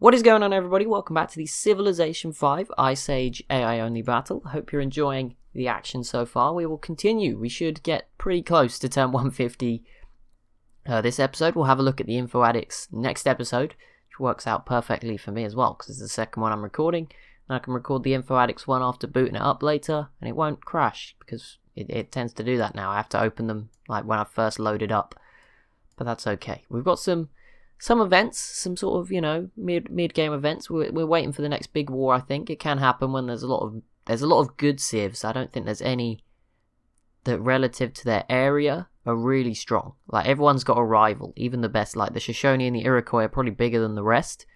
What is going on, everybody? Welcome back to the Civilization 5 Ice Age AI only battle. Hope you're enjoying the action so far. We will continue. We should get pretty close to turn 150 this episode. We'll have a look at the Info Addicts next episode, which works out perfectly for me as well, because it's the second one I'm recording. And I can record the Info Addicts one after booting it up later, and it won't crash, because it tends to do that now. I have to open them like when I first loaded up, but that's okay. We've got some events, some sort of, mid-game events. We're waiting for the next big war, I think. It can happen when there's a lot of good civs. I don't think there's any that relative to their area are really strong. Like, everyone's got a rival. Even the best, like the Shoshone and the Iroquois, are probably bigger than the rest.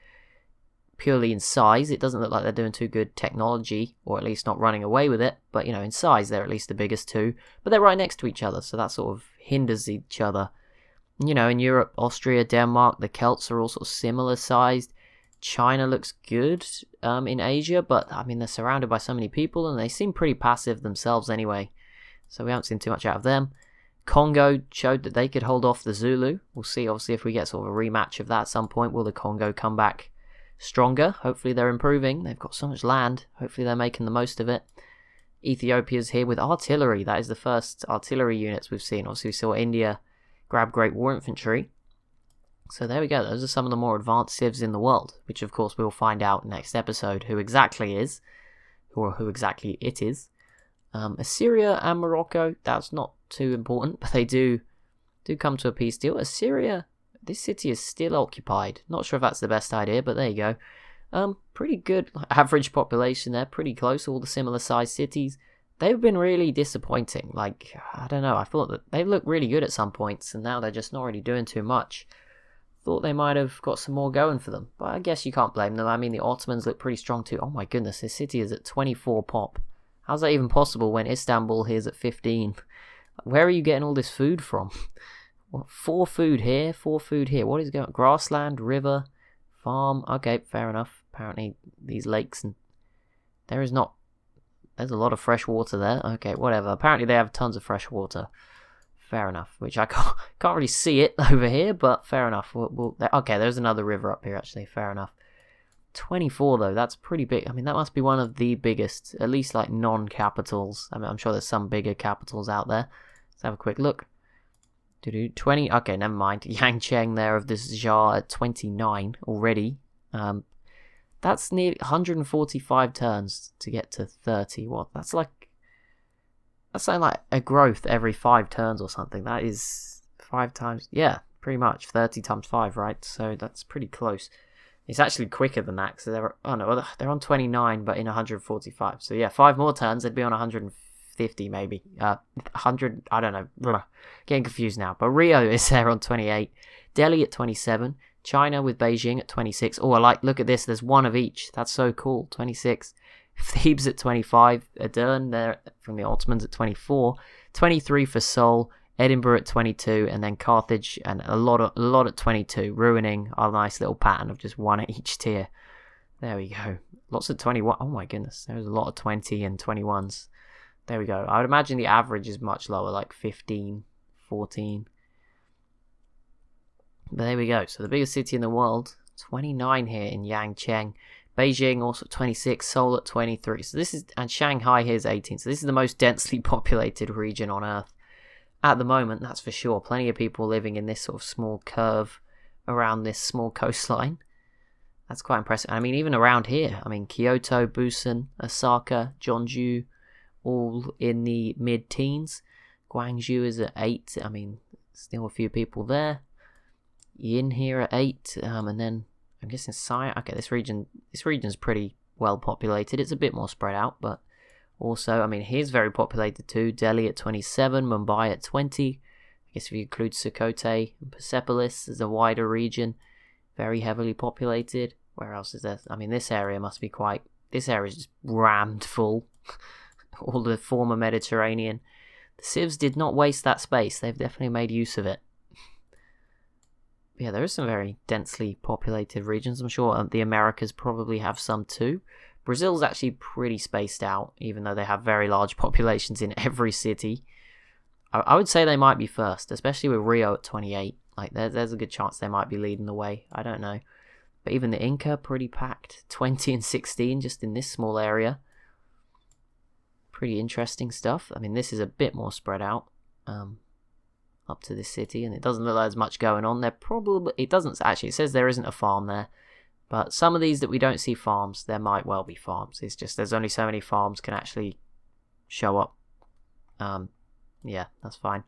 Purely in size, it doesn't look like they're doing too good technology, or at least not running away with it. But, in size, they're at least the biggest two. But they're right next to each other, so that sort of hinders each other. In Europe, Austria, Denmark, the Celts are all sort of similar sized. China looks good in Asia, but they're surrounded by so many people and they seem pretty passive themselves anyway. So we haven't seen too much out of them. Congo showed that they could hold off the Zulu. We'll see, obviously, if we get sort of a rematch of that at some point. Will the Congo come back stronger? Hopefully they're improving. They've got so much land. Hopefully they're making the most of it. Ethiopia's here with artillery. That is the first artillery units we've seen. Obviously we saw India grab Great War Infantry. So there we go. Those are some of the more advanced civs in the world, which of course we'll find out next episode who exactly is, or who exactly it is. Assyria and Morocco, that's not too important, but they do come to a peace deal. Assyria, this city is still occupied. Not sure if that's the best idea, but there you go. Pretty good average population there, pretty close, all the similar sized cities. They've been really disappointing. Like, I don't know, I thought that they looked really good at some points, and now they're just not really doing too much. Thought they might have got some more going for them, but I guess you can't blame them. I mean, the Ottomans look pretty strong too. Oh my goodness, this city is at 24 pop. How's that even possible when Istanbul here is at 15? Where are you getting all this food from? What, 4 food here, 4 food here. What is going on? Grassland, river, farm. Okay, fair enough. Apparently these lakes, and there's a lot of fresh water there. Okay, whatever. Apparently they have tons of fresh water. Fair enough. Which I can't really see it over here, but fair enough. Okay, there's another river up here, actually. Fair enough. 24, though. That's pretty big. I mean, that must be one of the biggest, at least like non-capitals. I mean, I'm sure there's some bigger capitals out there. Let's have a quick look. 20. Okay, never mind. Yangcheng there of this Jar at 29 already. That's nearly 145 turns to get to 30. What? That's something like a growth every 5 turns or something. That is 5 times. Yeah, pretty much 30 times 5, right? So that's pretty close. It's actually quicker than that. So they're on 29, but in 145. So yeah, 5 more turns, they'd be on 150 maybe. 100. I don't know. Getting confused now. But Rio is there on 28. Delhi at 27. China with Beijing at 26. Oh, look at this. There's one of each. That's so cool. 26. Thebes at 25. Edirne there from the Ottomans at 24. 23 for Seoul. Edinburgh at 22. And then Carthage and a lot at 22. Ruining our nice little pattern of just 1 at each tier. There we go. Lots of 21. Oh my goodness. There's a lot of 20 and 21s. There we go. I would imagine the average is much lower, like 15, 14. But there we go. So the biggest city in the world, 29 here in Yangcheng. Beijing also 26, Seoul at 23. So this is, and Shanghai here is 18. So this is the most densely populated region on Earth at the moment. That's for sure. Plenty of people living in this sort of small curve around this small coastline. That's quite impressive. I mean, even around here. I mean, Kyoto, Busan, Osaka, Jeonju, all in the mid-teens. Guangzhou is at 8. I mean, still a few people there. Yin here at 8, and then I'm guessing Siam. Okay, this region's pretty well populated. It's a bit more spread out, but also, I mean, here's very populated too. Delhi at 27, Mumbai at 20. I guess if you include Sukhothai and Persepolis as a wider region, very heavily populated. Where else is there? I mean, this area must be quite. This area is just rammed full. All the former Mediterranean. The civs did not waste that space. They've definitely made use of it. Yeah, there are some very densely populated regions. I'm sure the Americas probably have some too. Brazil's actually pretty spaced out, even though they have very large populations in every city. I would say they might be first, especially with Rio at 28. Like, there's a good chance they might be leading the way. I don't know. But even the Inca, pretty packed. 20 and 16 just in this small area. Pretty interesting stuff. I mean, this is a bit more spread out up to this city, and it doesn't look like there's much going on there. Probably, it doesn't actually. It says there isn't a farm there, but some of these that we don't see farms, there might well be farms. It's just there's only so many farms can actually show up. Yeah, that's fine.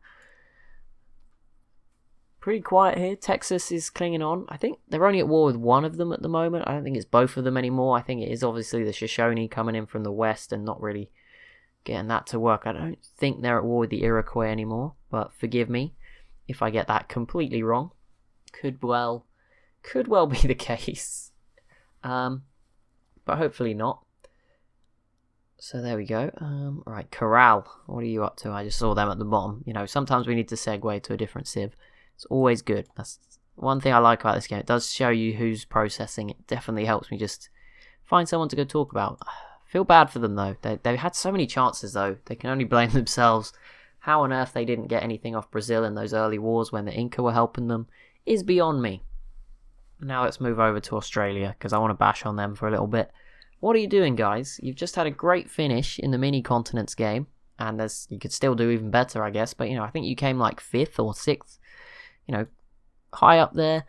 Pretty quiet here. Texas is clinging on. I think they're only at war with one of them at the moment. I don't think it's both of them anymore. I think it is obviously the Shoshone coming in from the west and not really getting that to work. I don't think they're at war with the Iroquois anymore, but forgive me if I get that completely wrong. Could well be the case. But hopefully not. So there we go. Right, Corral. What are you up to? I just saw them at the bottom. You know, sometimes we need to segue to a different civ. It's always good. That's one thing I like about this game. It does show you who's processing. It definitely helps me just find someone to go talk about. Feel bad for them though. They had so many chances though. They can only blame themselves. How on earth they didn't get anything off Brazil in those early wars when the Inca were helping them is beyond me. Now let's move over to Australia because I want to bash on them for a little bit. What are you doing, guys? You've just had a great finish in the mini continents game, and you could still do even better, I guess. But you know, I think you came like 5th or 6th. You know, high up there.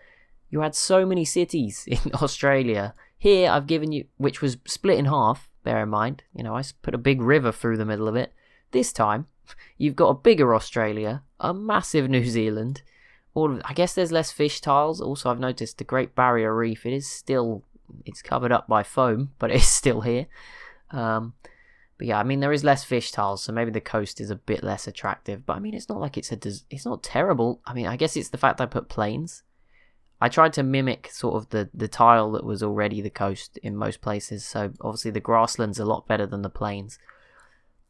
You had so many cities in Australia. Here I've given you, which was split in half. Bear in mind, you know, I put a big river through the middle of it. This time, you've got a bigger Australia, a massive New Zealand. I guess there's less fish tiles. Also, I've noticed the Great Barrier Reef. It's covered up by foam, but it's still here. But yeah, I mean, there is less fish tiles, so maybe the coast is a bit less attractive. But I mean, it's not like it's not terrible. I mean, I guess it's the fact I put plains. I tried to mimic sort of the tile that was already the coast in most places. So obviously the grassland's a lot better than the plains.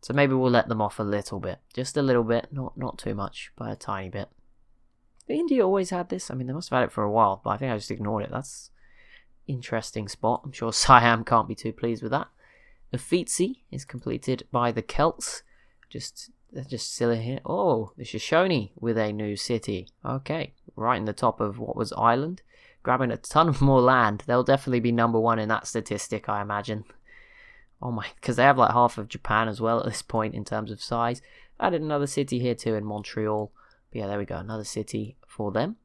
So maybe we'll let them off a little bit. Just a little bit, not too much, but a tiny bit. India always had this. I mean, they must have had it for a while, but I think I just ignored it. That's interesting spot. I'm sure Siam can't be too pleased with that. Uffizi is completed by the Celts. They're just silly here. Oh, the Shoshone with a new city. Okay, right in the top of what was Ireland. Grabbing a ton of more land. They'll definitely be number 1 in that statistic, I imagine. Oh my, because they have like half of Japan as well at this point in terms of size. Added another city here too in Montreal. But yeah, there we go. Another city for them.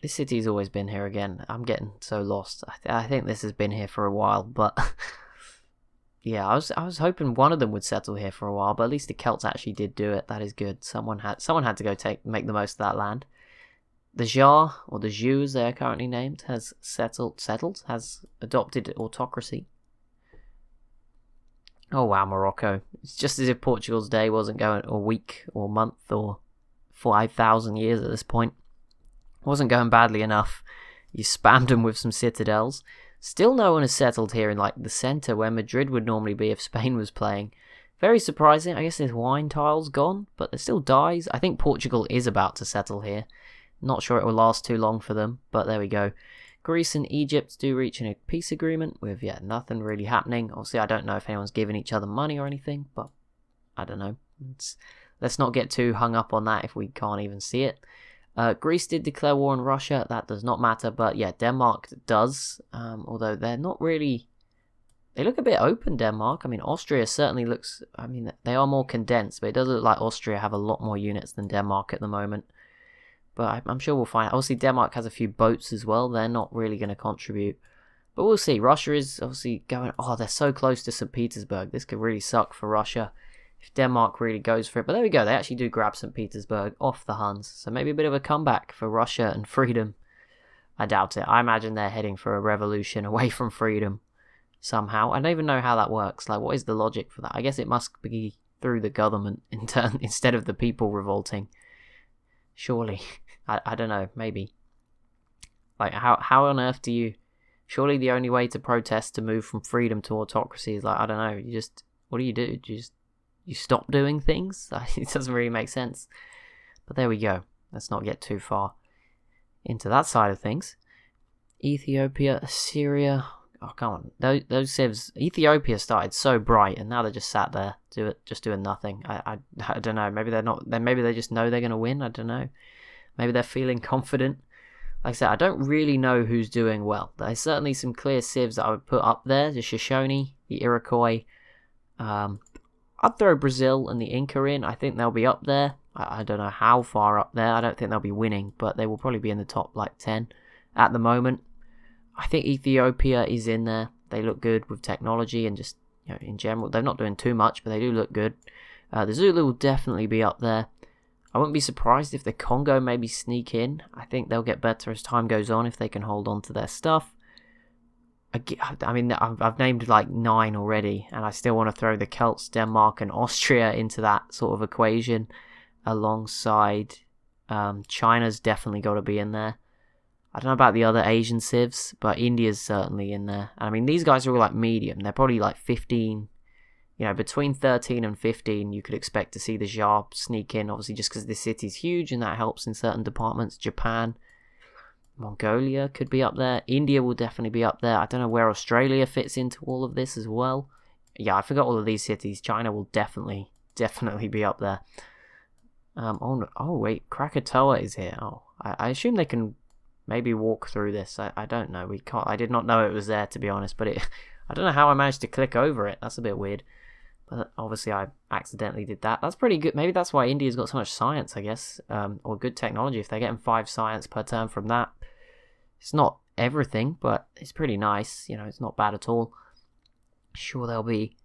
This city's always been here again. I'm getting so lost. I think this has been here for a while, but yeah, I was hoping one of them would settle here for a while, but at least the Celts actually did do it. That is good. Someone had to go make the most of that land. The Jar, or the Zhou as they are currently named, has has adopted autocracy. Oh wow, Morocco. It's just as if Portugal's day wasn't going a week or month or 5,000 years at this point. Wasn't going badly enough. You spammed them with some citadels. Still no one has settled here in like the centre where Madrid would normally be if Spain was playing. Very surprising. I guess there's wine tiles gone, but there's still dies. I think Portugal is about to settle here. Not sure it will last too long for them, but there we go. Greece and Egypt do reach a peace agreement with, nothing really happening. Obviously, I don't know if anyone's giving each other money or anything, but I don't know. Let's not get too hung up on that if we can't even see it. Greece did declare war on Russia. That does not matter, but yeah, Denmark does. Although they're not really... They look a bit open, Denmark. I mean, Austria certainly looks... I mean, they are more condensed, but it does look like Austria have a lot more units than Denmark at the moment. But I'm sure we'll find out. Obviously, Denmark has a few boats as well. They're not really going to contribute. But we'll see. Russia is obviously going... Oh, they're so close to St. Petersburg. This could really suck for Russia if Denmark really goes for it. But there we go. They actually do grab St. Petersburg off the Huns. So maybe a bit of a comeback for Russia and freedom. I doubt it. I imagine they're heading for a revolution away from freedom somehow. I don't even know how that works. Like, what is the logic for that? I guess it must be through the government in turn instead of the people revolting. Surely. I don't know. Maybe. Like, how on earth do you... Surely the only way to protest to move from freedom to autocracy is like, I don't know. You just... What do? You stop doing things? It doesn't really make sense. But there we go. Let's not get too far into that side of things. Ethiopia, Assyria. Oh, come on. Those civs... Ethiopia started so bright, and now they're just sat there, just doing nothing. I don't know. Maybe they're not... Maybe they just know they're going to win. I don't know. Maybe they're feeling confident. Like I said, I don't really know who's doing well. There's certainly some clear civs that I would put up there. The Shoshone, the Iroquois. I'd throw Brazil and the Inca in. I think they'll be up there. I don't know how far up there. I don't think they'll be winning, but they will probably be in the top, 10 at the moment. I think Ethiopia is in there. They look good with technology and just, in general. They're not doing too much, but they do look good. The Zulu will definitely be up there. I wouldn't be surprised if the Congo maybe sneak in. I think they'll get better as time goes on if they can hold on to their stuff. I mean, I've named 9 already, and I still want to throw the Celts, Denmark, and Austria into that sort of equation alongside China's definitely got to be in there. I don't know about the other Asian civs, but India's certainly in there. And I mean, these guys are all medium. They're probably 15, between 13 and 15, you could expect to see the Jar sneak in, obviously just because the city's huge and that helps in certain departments. Japan, Mongolia could be up there. India will definitely be up there. I don't know where Australia fits into all of this as well. Yeah, I forgot all of these cities. China will definitely be up there. Wait, Krakatoa is here. I assume they can maybe walk through this. I don't know. We can't. I did not know it was there, to be honest. But I don't know how I managed to click over it. That's a bit weird. But obviously I accidentally did that. That's pretty good. Maybe that's why India's got so much science, I guess, or good technology. If they're getting 5 science per term from that, it's not everything, but it's pretty nice. It's not bad at all. Sure, they'll be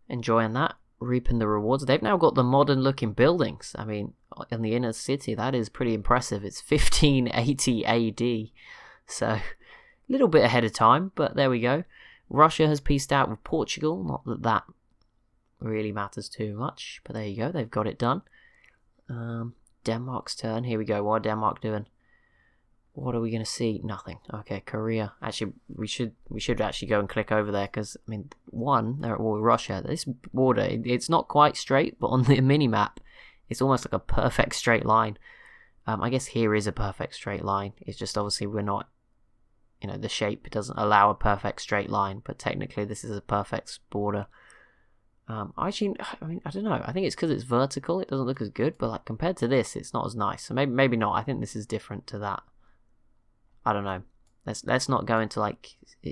enjoying that, reaping the rewards. They've now got the modern-looking buildings. I mean, in the inner city, that is pretty impressive. It's 1580 AD, so a little bit ahead of time, but there we go. Russia has peaced out with Portugal. Not that that really matters too much, but there you go. They've got it done. Denmark's turn. Here we go. What are Denmark doing? What are we going to see? Nothing. Okay, Korea. Actually, we should actually go and click over there because, I mean, they're at war with Russia. This border, it's not quite straight, but on the mini-map, it's almost like a perfect straight line. I guess here is a perfect straight line. It's just obviously we're not, the shape doesn't allow a perfect straight line, but technically this is a perfect border. Actually, I mean, I don't know. I think it's because it's vertical. It doesn't look as good, but compared to this, it's not as nice. So maybe not. I think this is different to that. I don't know. Let's not go into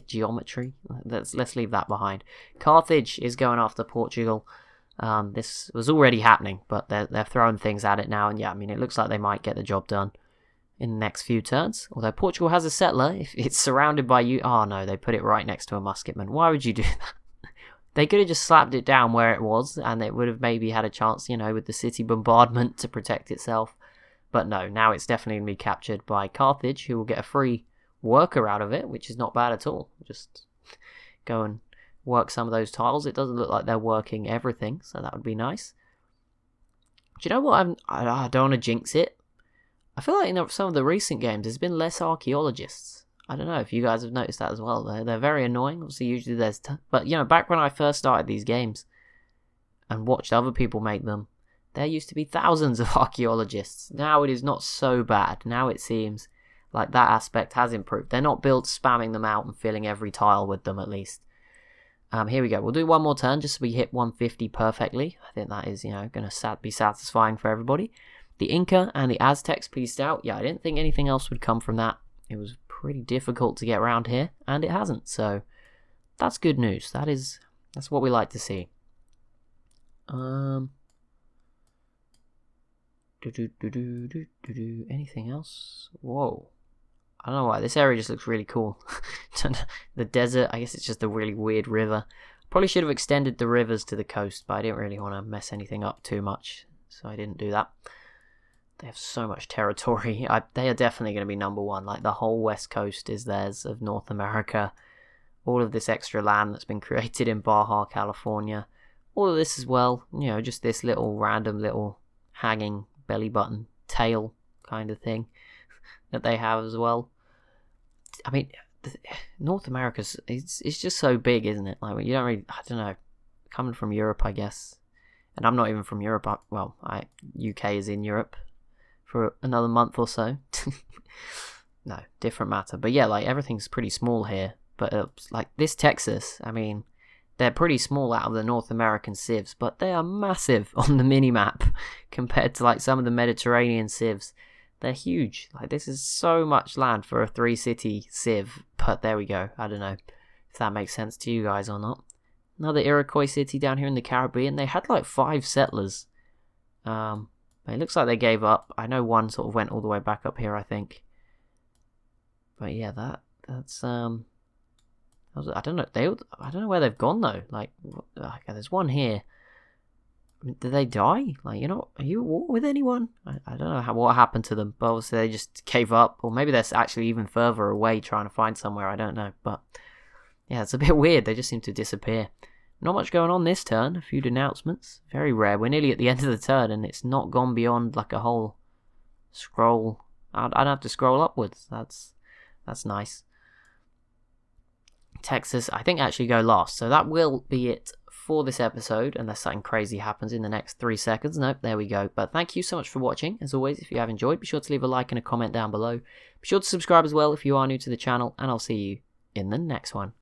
geometry. Let's leave that behind. Carthage is going after Portugal. This was already happening, but they're throwing things at it now, and yeah, I mean, it looks like they might get the job done in the next few turns. Although Portugal has a settler, if it's surrounded by you. Oh no, they put it right next to a musketman. Why would you do that? They could have just slapped it down where it was, and it would have maybe had a chance, with the city bombardment to protect itself. But no, now it's definitely going to be captured by Carthage, who will get a free worker out of it, which is not bad at all. Just go and work some of those tiles. It doesn't look like they're working everything, so that would be nice. Do you know what? I don't want to jinx it. I feel like in some of the recent games, there's been less archaeologists. I don't know if you guys have noticed that as well. They're very annoying. Obviously, usually there's... But, back when I first started these games and watched other people make them, there used to be thousands of archaeologists. Now it is not so bad. Now it seems like that aspect has improved. They're not built spamming them out and filling every tile with them, at least. Here we go. We'll do one more turn just so we hit 150 perfectly. I think that is, going to be satisfying for everybody. The Inca and the Aztecs pieced out. Yeah, I didn't think anything else would come from that. It was pretty difficult to get around here, and it hasn't. So that's good news. That's what we like to see. Anything else? Whoa. I don't know why. This area just looks really cool. The desert, I guess it's just a really weird river. Probably should have extended the rivers to the coast, but I didn't really want to mess anything up too much, so I didn't do that. They have so much territory. They are definitely going to be number one. The whole west coast is theirs of North America. All of this extra land that's been created in Baja, California. All of this as well. Just this random little hanging belly button tail kind of thing that they have as well. I mean, North America's it's just so big, isn't it? You don't really, I don't know. Coming from Europe, I guess, and I'm not even from Europe. UK is in Europe for another month or so. No, different matter. But yeah, everything's pretty small here. but like this Texas, I mean, they're pretty small out of the North American civs, but they are massive on the mini-map compared to like some of the Mediterranean civs. They're huge. Like, this is so much land for a 3-city civ, but there we go. I don't know if that makes sense to you guys or not. Another Iroquois city down here in the Caribbean. They had like 5 settlers. It looks like they gave up. I know one sort of went all the way back up here, I think. But yeah, that's I don't know. I don't know where they've gone though. Like, there's one here. I mean, did they die? Like, are you at war with anyone? I don't know what happened to them. But obviously they just gave up, or maybe they're actually even further away trying to find somewhere. I don't know. But yeah, it's a bit weird. They just seem to disappear. Not much going on this turn. A few denouncements. Very rare. We're nearly at the end of the turn, and it's not gone beyond like a whole scroll. I'd have to scroll upwards. That's nice. Texas, I think, actually go last. So that will be it for this episode, unless something crazy happens in the next 3 seconds. Nope, there we go. But thank you so much for watching. As always, if you have enjoyed, be sure to leave a like and a comment down below. Be sure to subscribe as well if you are new to the channel, and I'll see you in the next one.